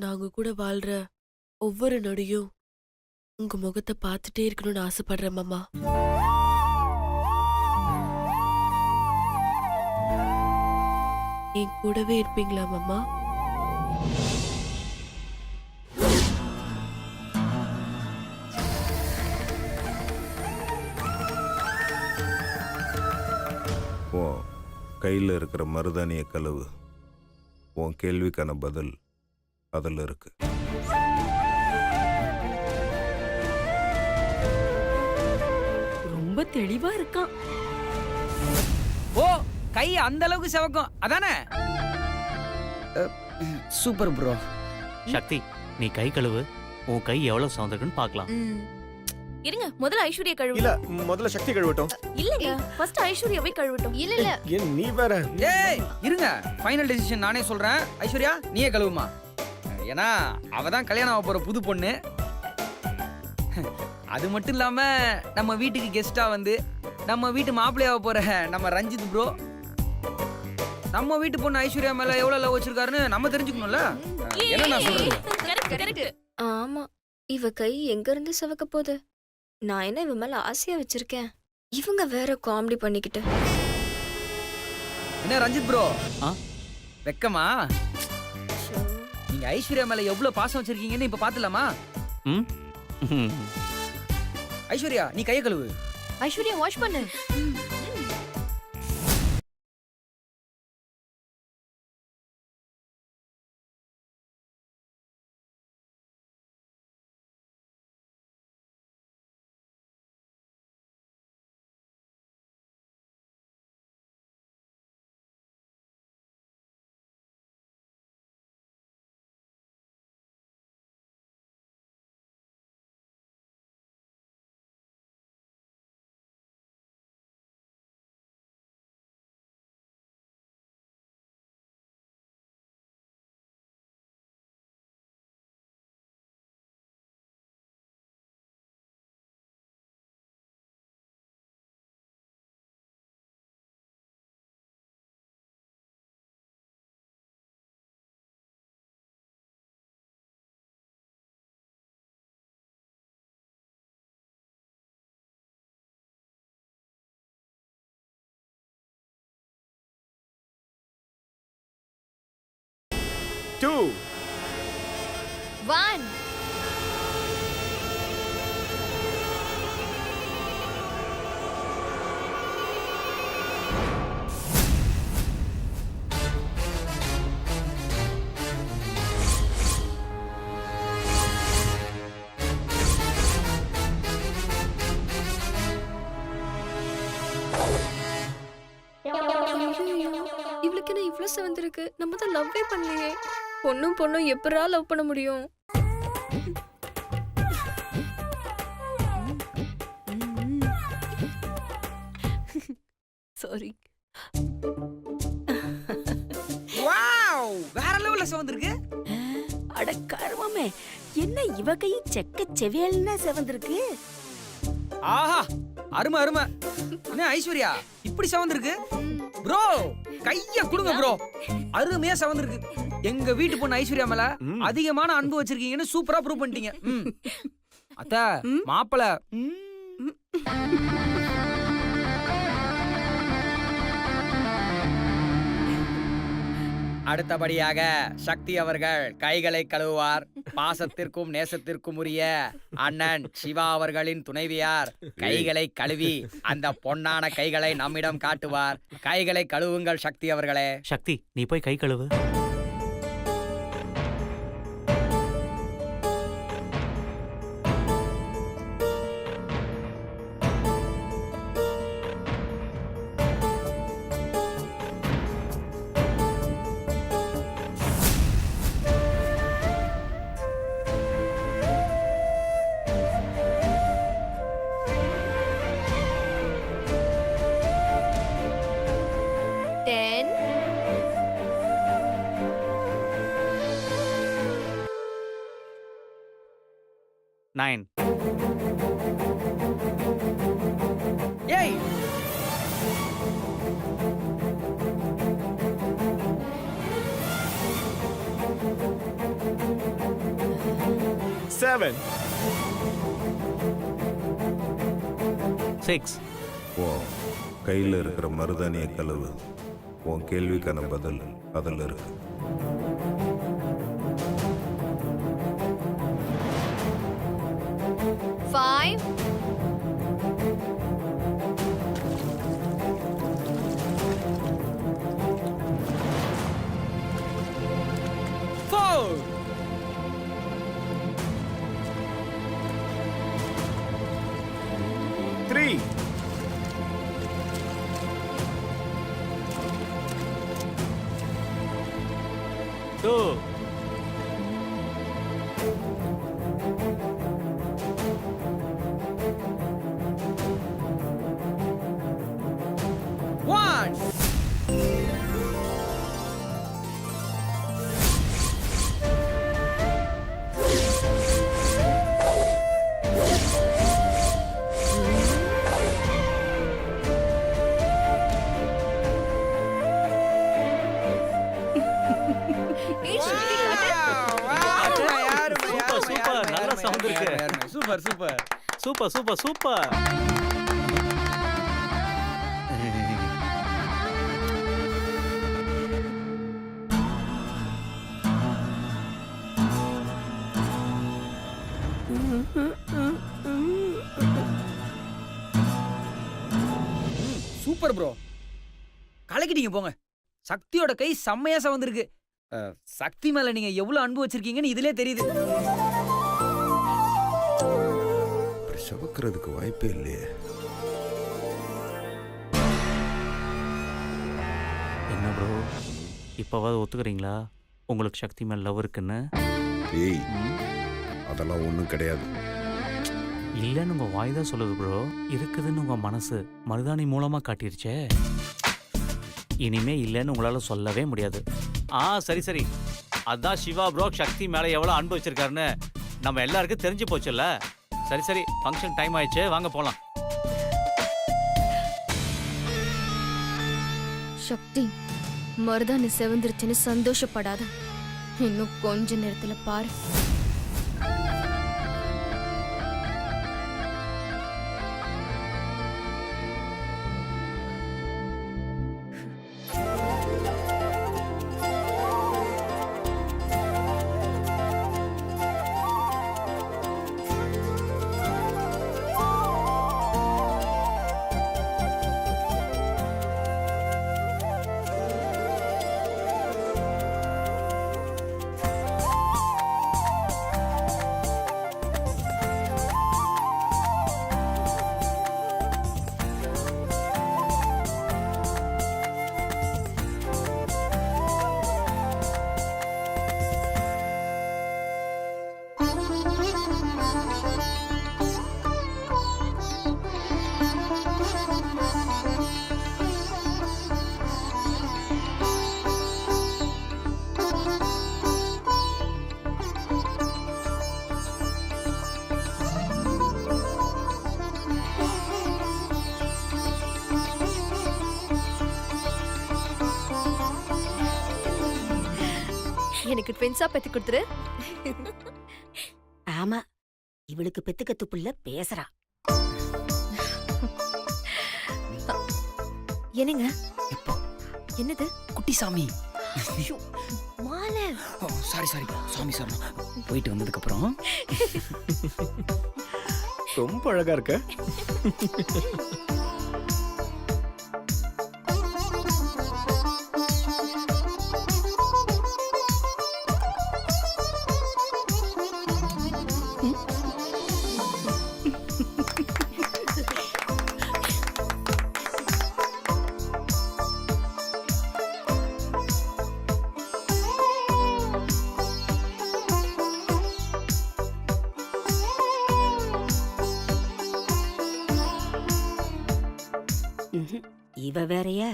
நாங்க கூட வாழ்ற ஒவ்வொரு நொடியும் உங்க முகத்தை பார்த்துட்டே இருக்கணும்னு ஆசைப்படுறேன் மாமா. என் கூடவே இருப்பீங்களா மாமா? உன் கையில் இருக்கிற மருதாணிய கழுவு. உன் கேள்விக்கான பதில் அதில் இருக்கு. ரொம்ப தெளிவா இருக்கான். ஓ, கை அந்த அளவுக்கு செவக்கும் அதானே? Super bro. சக்தி, நீ கை கழுவு. உன் கை எவ்வளவு சவுந்திருக்குன்னு பார்க்கலாம். இருங்க, முதல்ல ஐஸ்வர்யா கழுவு. இல்ல, முதல்ல சக்தி கழுவட்டும். இல்லங்க, ஃபர்ஸ்ட் ஐஸ்வர்யாவை கழுவட்டும். இல்ல ஏன் நீ வேற? ஏய் இருங்க, ஃபைனல் டெசிஷன் நானே சொல்றேன். ஐஸ்வர்யா நீயே கழுவுமா. ஏன்னா அவ தான் கல்யாணம் ஆக போற புது பொண்ணு. அது மட்டும் இல்லாம நம்ம வீட்டுக்கு கெஸ்டா வந்து நம்ம வீட்டு மாப்பிள்ளையாக போற நம்ம ரஞ்சித் ப்ரோ நம்ம வீட்டு பொண்ணு ஐஸ்வர்யா மேல எவ்வளவு லவ் வச்சிருக்காருன்னு நம்ம தெரிஞ்சுக்கணும்ல. என்ன நான் சொல்றது? கரெக்ட். ஆமா, இவ கை எங்க இருந்து செவக்க போகுது? நான் என்ன இவ மேல ஆசையா வச்சிருக்கேன்? இவங்க வேற காமெடி பண்ணிக்கிட்டு. என்ன ரஞ்சித் ப்ரோ, ஆ? வெக்கமா? நீங்க ஐஸ்வர்யா மேல எவ்வளவு பாசம் வச்சிருக்கீங்கன்னு இப்ப பாத்துலாமா? ம்? ஐஸ்வர்யா நீ கைய கழுவு. ஐஸ்வர்யா வாஷ் பண்ணு. Two. 1 இவளுக்கு என்ன இவ்ளோ செவந்திருக்கு? நம்ம தான் லவ்வே பண்ணலையே. பொண்ணும் எப்படா லவ் பண்ண முடியும்? சாரி. வாவ், வேற லெவல்ல சவுந்திருக்கு. அட கருமமே, என்ன இவ கை செக்க செவியல்னு செவந்திருக்கு. ஆஹா, அருமை அருமை. என்ன ஐஸ்வர்யா இப்படி சவுந்திருக்கு? ப்ரோ கைய கொடுங்க ப்ரோ. அருமையா சவுந்திருக்கு. எங்க வீட்டு பொண்ணு ஐஸ்வர்யா மேல அதிகமான அன்பு வச்சிருக்கீங்கன்னு சூப்பரா ப்ரூவ் பண்ணிட்டீங்க. அத்த மாப்பிள. அடுத்தபடியாக சக்தி அவர்கள் கைகளை கழுவுவார். பாசத்திற்கும் நேசத்திற்கும் உரிய அண்ணன் சிவா அவர்களின் துணைவியார் கைகளை கழுவி அந்த பொன்னான கைகளை நம்மிடம் காட்டுவார். கைகளை கழுவுங்கள் சக்தி அவர்களே. சக்தி, நீ போய் கை கழுவு. நைன். ஏய் 7. 6. உன் கையில் இருக்கிற மருதாணிய கழுவு. உன் கேள்விக்கான பதில் அதில் இருக்கு. 5. 4. 3. 2. 1. சூப்பர், நல்ல sound இருக்கு. Super super. Super super super. Super bro. கலக்கிட்டீங்க போங்க. சக்தியோட கை செம்மையா சவந்திருக்கு. சக்தி மேல நீங்க எவ்வளவு அன்பு வச்சிருக்கீங்கன்னு இதுலயே தெரியுது. அப்படி சவக்கிறதுக்கு வாய்ப்பே இல்லையே. என்ன ப்ரோ, இப்போவாது ஒத்துக்கிறீங்களா உங்களுக்கு சக்தி மேல் லவ் இருக்குன்னு? ஏய், ம்? அதெல்லாம் ஒன்றும் கிடையாது. இல்லைன்னு உங்கள் வாய் தான் சொல்லுது ப்ரோ. இருக்குதுன்னு உங்கள் மனசு மருதாணி மூலமாக காட்டிருச்சே. இனிமே இல்லைன்னு உங்களால் சொல்லவே முடியாது. சரி சரி, அதான் சிவா ப்ரோ சக்தி மேலே எவ்வளோ அன்பு வச்சிருக்காருன்னு நம்ம எல்லாருக்கும் தெரிஞ்சு போச்சுல்ல. சரி சரி, ஃபங்க்ஷன் டைம் ஆயிடுச்சு, வாங்க போகலாம். சக்தி, மருதாணி செவந்துருச்சுன்னு சந்தோஷப்படாத. இன்னும் கொஞ்ச நேரத்துல பாரு. எனக்கு ட்வின்ஸா பெத்து கொடுத்துரு. ஆமா, இவளுக்கு பெத்துக்கத்து புள்ள பேசுறா. என்னங்க? என்னது? குட்டி சாமி. மாலை. சாரி சாரி, சாமி சார். போயிட்டு வந்ததுக்கு அப்புறம் ரொம்ப அழகா இருக்க. இவ வேறயா?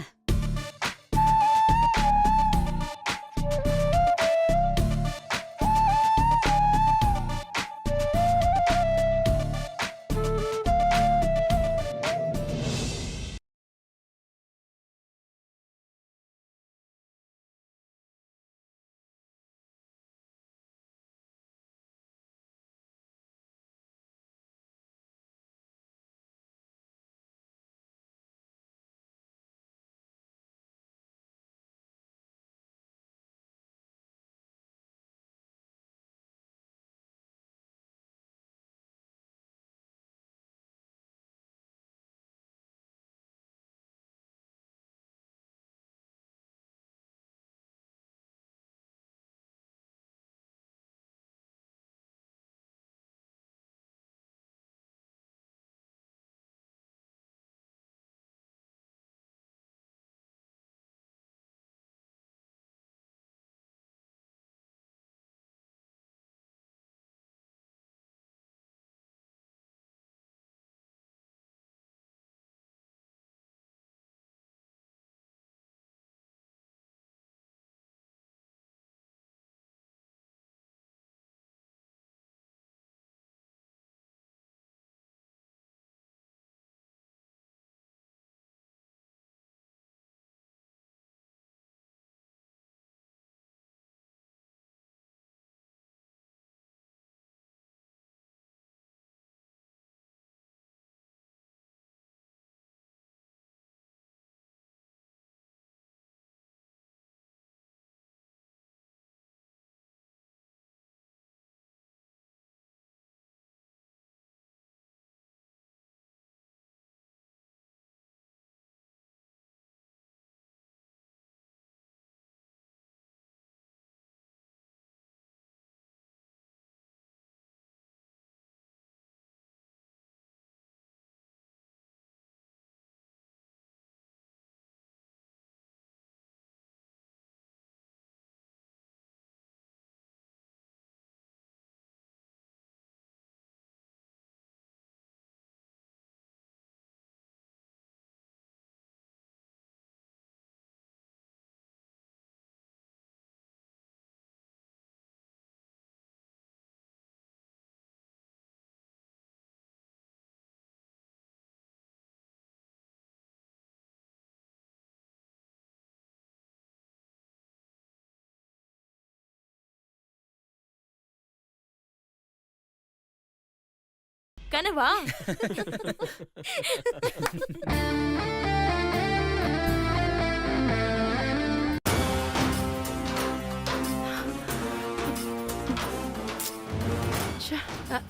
கனவா?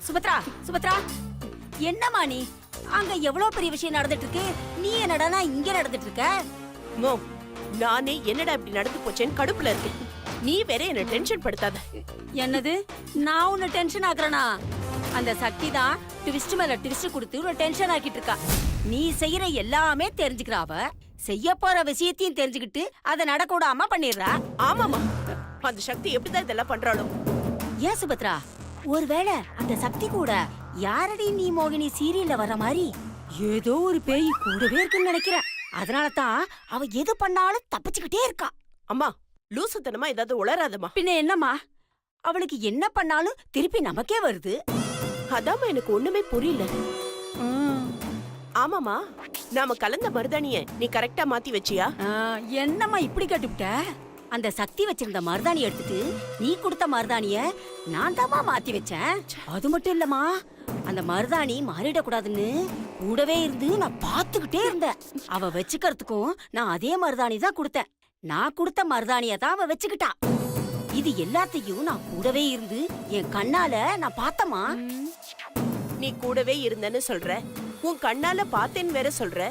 சுபத்ரா, சுபத்ரா, என்னம்மா நீ? அங்க எவ்வளவு பெரிய விஷயம் நடந்துட்டு இருக்கு, நீ என்னடா இங்க நடந்துட்டு இருக்க? மோ, நானே என்னடா இப்படி நடந்து போச்சேன்னு கடுப்புல இருக்கேன். நீ வேற என்ன டென்ஷன் படுத்தாத. என்னது, நான் உன்னை டென்ஷன் ஆக்குறேனா? அந்த சக்தி தான் ட்விஸ்ட் மேல ட்விஸ்ட் கொடுத்து உன்னை டென்ஷன் ஆக்கிட்டு இருக்கா. நீ செய்யற எல்லாமே தெரிஞ்சுக்கிறா அவ. செய்ய போற விஷயத்தையும் தெரிஞ்சுக்கிட்டு அதை நடக்க விடாம பண்ணிடுறா. ஆமாமா, அந்த சக்தி எப்படிதான் இதெல்லாம் பண்றாளோ? ஏன் சுபத்ரா, ஒருவேளை அந்த சக்தி கூட யாரடி நீ மோகினி சீரியல்ல வர மாதிரி ஏதோ ஒரு பேய் கூடவே இருக்குன்னு நினைக்கிறேன். அதனால தான் அவ எது பண்ணாலும் தப்பிச்சுக்கிட்டே இருக்கா. அம்மா, லூசுத்தனமா ஏதாவது உளராதம்மா. பின்ன என்னம்மா, அவளுக்கு என்ன பண்ணாலும் திருப்பி நமக்கே வருது. அதாம்மா எனக்கு ஒண்ணுமே புரியல. ஆமாமா, நாம கலந்த மருதாணிய நீ கரெக்டா மாத்தி வச்சியா? என்னம்மா இப்படி கேட்டுவிட்ட? அந்த சக்தி வச்சிருந்த மருதாணி எடுத்துட்டு நீ கொடுத்த மருதாணிய நான் தாமா மாத்தி வச்சேன். அது மட்டும் இல்லம்மா, அந்த மருதாணி மாறிடக்கூடாதுன்னு கூடவே இருந்து நான் பாத்துக்கிட்டே இருந்தேன். அவ வச்சுக்கிறதுக்கும் நான் அதே மருதாணி தான் கொடுத்தேன். நான் கொடுத்த மருதாணிய தான் அவ வச்சுக்கிட்டா. இது எல்லாத்தையும் நான் கூடவே இருந்து என் கண்ணால நான் பார்த்தமா. நீ கூடவே இருந்தன்னு சொல்ற, உன் கண்ணால பார்த்தேன்னு வேற சொல்ற.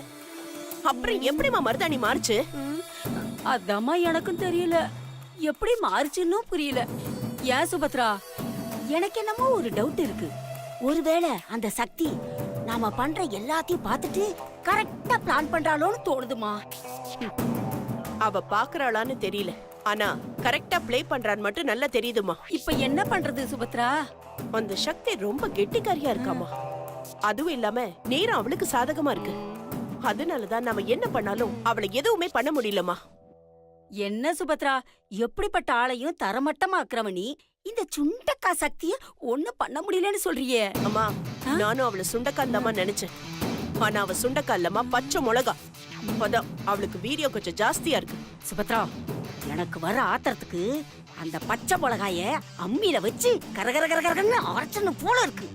அப்புறம் எப்படிமா மருதாணி மாறுச்சு? அதாம்மா எனக்கும் தெரியல, எப்படி மாறுச்சுன்னு புரியல. ஏன் சுபத்ரா, எனக்கு என்னமோ ஒரு டவுட் இருக்கு. ஒருவேளை அந்த சக்தி நாம பண்ற எல்லாத்தையும் பார்த்துட்டு கரெக்டா பிளான் பண்றாளோன்னு தோணுதுமா. அவ பாக்குறாளான்னு தெரியல, ஆனா கரெக்டா ப்ளே பண்றான்னு மட்டும் நல்லா தெரியுதுமா. இப்ப என்ன பண்றது சுபத்ரா? அந்த சக்தி ரொம்ப கெட்டிக்காரியா இருக்காமா. அதுவும் இல்லாம நேரம் அவளுக்கு சாதகமா இருக்கு. அதனாலதான் நாம என்ன பண்ணாலும் அவளை எதுவுமே பண்ண முடியலமா. என்ன சுபத்ரா, எப்படிப்பட்ட ஆளையும் தரமட்டமா ஆக்குறவனி இந்த சுண்டக்கா சக்திய ஒண்ணு பண்ண முடியலன்னு சொல்றியே? அம்மா, நானும் அவளை சுண்டக்காந்தாமா நினைச்சேன். ஆனா அவ சுண்டக்கா இல்லம்மா, பச்சை மிளகா. அதான் அவளுக்கு வீரியம் கொஞ்சம் ஜாஸ்தியா இருக்கு. சுபத்ரா, எனக்கு வர ஆத்திரத்துக்கு அந்த பச்சை மிளகாய அம்மியில வச்சு கரகர கரகரன்னு அரைச்சன்னு போல இருக்கு.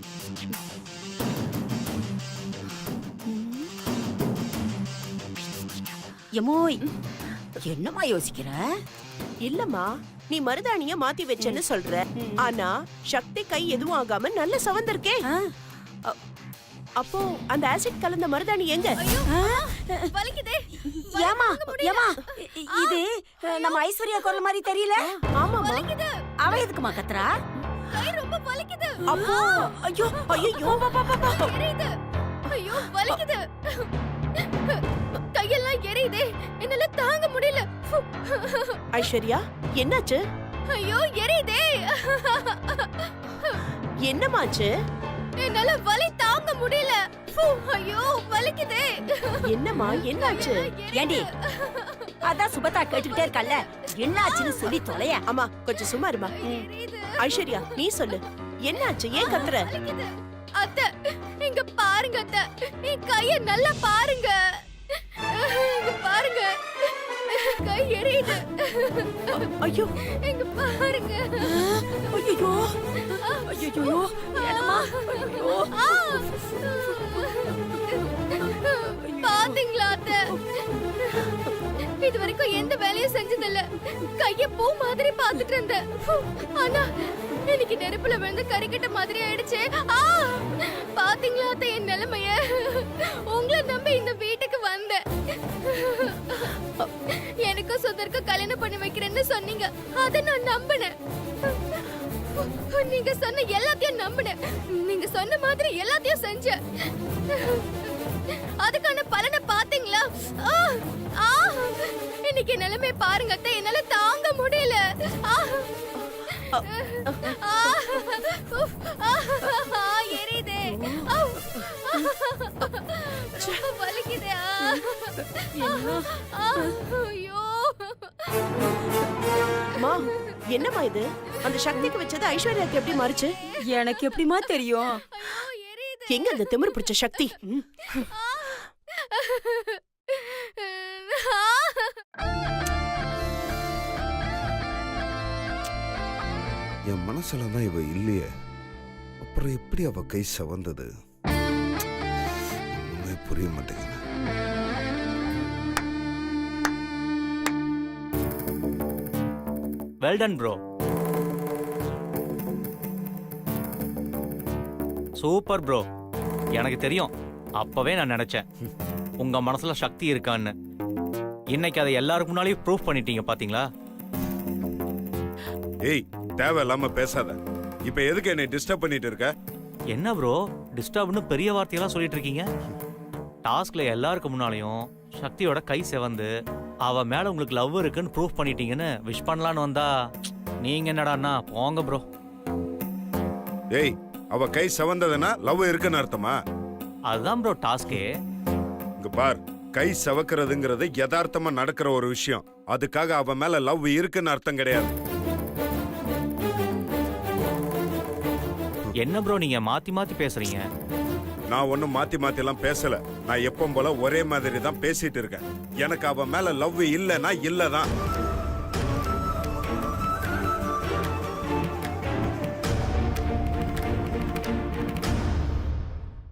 எமோய், என்னமா யோசிக்கிற? இல்லம்மா, நீ மருதாணிய மாத்தி வச்சேன்னு சொல்ற, ஆனா சக்தி கை எதுவும் ஆகாம நல்ல சவந்திருக்கே. அப்போ அந்த ஆசிட் கலந்த மருதாணி எங்க? ஏமா ஏமா, இது நம்ம ஐஸ்வர்யா குரல் மாதிரி தெரியல. ஆமாமா, அவ எதுக்குமா கத்துறா? அப்போ ஐயோ ஐயோ, ஐயோ வலிக்குது, கையெல்லாம் எரியுதே, என்னால தாங்க முடியல. ஐஸ்வர்யா, என்னாச்சு? ஐயோ எரியுதே, என்னமாச்சு? என்னால வலி தாங்க முடியல. ஐயோ வலிக்குதே. என்னம்மா, என்னாச்சு? ஏண்டி, அதான் சுபத்ரா கேட்டுக்கிட்டே இருக்கல்ல, என்னாச்சுன்னு சொல்லி தொலைய. அம்மா, கொஞ்சம் சும்மா இருமா. ஐஸ்வர்யா, நீ சொல்லு, என்னாச்சு? ஏன் கத்துற? அத்தை, இங்க பாருங்க அத்தை, என் கைய நல்லா பாருங்க. இங்க பாருங்க, கை எரியுது. ஐயோ, இங்க பாருங்க. ஐயோ ஐயோ, என்னம்மா? ஐயோ, பாத்தீங்களா அத்தை, இது வரைக்கும் எந்த வேலையும் செஞ்சதில்ல. கைய பூ மாதிரி பாத்துட்டு இருந்தேன். ஆனா இன்னைக்கு நெருப்புல விழுந்து கறிக்கட்ட மாதிரி ஆயிடுச்சு. பாத்தீங்களா அத்தை என் நிலைமைய? உங்களை நம்பி இந்த வீட்டுக்கு வந்தேன். எனக்கும் சுதர்க்கும் கல்யாணம் பண்ணி வைக்கிறேன்னு சொன்னீங்க, அதை நான் நம்பினேன். நீங்க சொன்ன எல்லாத்தையும் நம்பினேன். நீங்க சொன்ன மாதிரி எல்லாத்தையும் செஞ்சேன். அதுக்கான பலனை பாத்தீங்களா? இன்னைக்கு நிலைமை பாருங்க அத்தை, என்னால தாங்க முடியல. எரியுதே, வலிக்குதே. ஐயோ, அம்மா, என்னம்மா இது? அந்த சக்திக்கு வச்சது ஐஸ்வர்யாக்கு எப்படி மாறுச்சு? எனக்கு எப்படிமா தெரியும்? எங்க அந்த திமிரு பிடிச்ச சக்தி? என் மனசுல தான் இவ இல்லையே, அப்புறம் எப்படி அவ கை சவந்தது? புரிய மாட்டேங்குது. Well done bro. Super bro. எனக்கு தெரியும், அப்பவே நான் நினைச்சேன் உங்க மனசுல சக்தி இருக்கான்னு. இன்னைக்கு அதை எல்லாருக்கு முன்னாலேயும் ப்ரூஃப் பண்ணிட்டீங்க பாத்தீங்களா? ஏய், தேவையில்லாம பேசாத. இப்ப எதுக்கு என்னை டிஸ்டர்ப் பண்ணிட்டு இருக்க? என்ன ப்ரோ டிஸ்டர்ப்னு பெரிய வார்த்தையெல்லாம் சொல்லிட்டு இருக்கீங்க? டாஸ்க்ல எல்லாருக்கு முன்னாலையும் சக்தியோட கை செவந்து அவ மேல உங்களுக்கு லவ் இருக்குன்னு ப்ரூஃப் பண்ணிட்டீங்கன்னு விஷ் பண்ணலான்னு வந்தா நீங்க என்னடான்னா போங்க ப்ரோ. ஏய், அவ கை செவந்ததுன்னா லவ் இருக்குன்னு அர்த்தமா? அதுதான் ப்ரோ டாஸ்கே. இங்க பார், கை செவக்கிறதுங்கிறது யதார்த்தமா நடக்கிற ஒரு விஷயம். அதுக்காக அவ மேல லவ் இருக்குன்னு அர்த்தம் கிடையாது. என்ன ப்ரோ நீங்க மாத்தி மாத்தி பேசுறீங்க? நான் ஒன்னும் மாத்தி மாத்தி எல்லாம் பேசல. நான் எப்பவும் போல ஒரே மாதிரி தான் பேசிட்டு இருக்கேன். எனக்கு அவ மேல லவ் இல்லைன்னா இல்லதான்.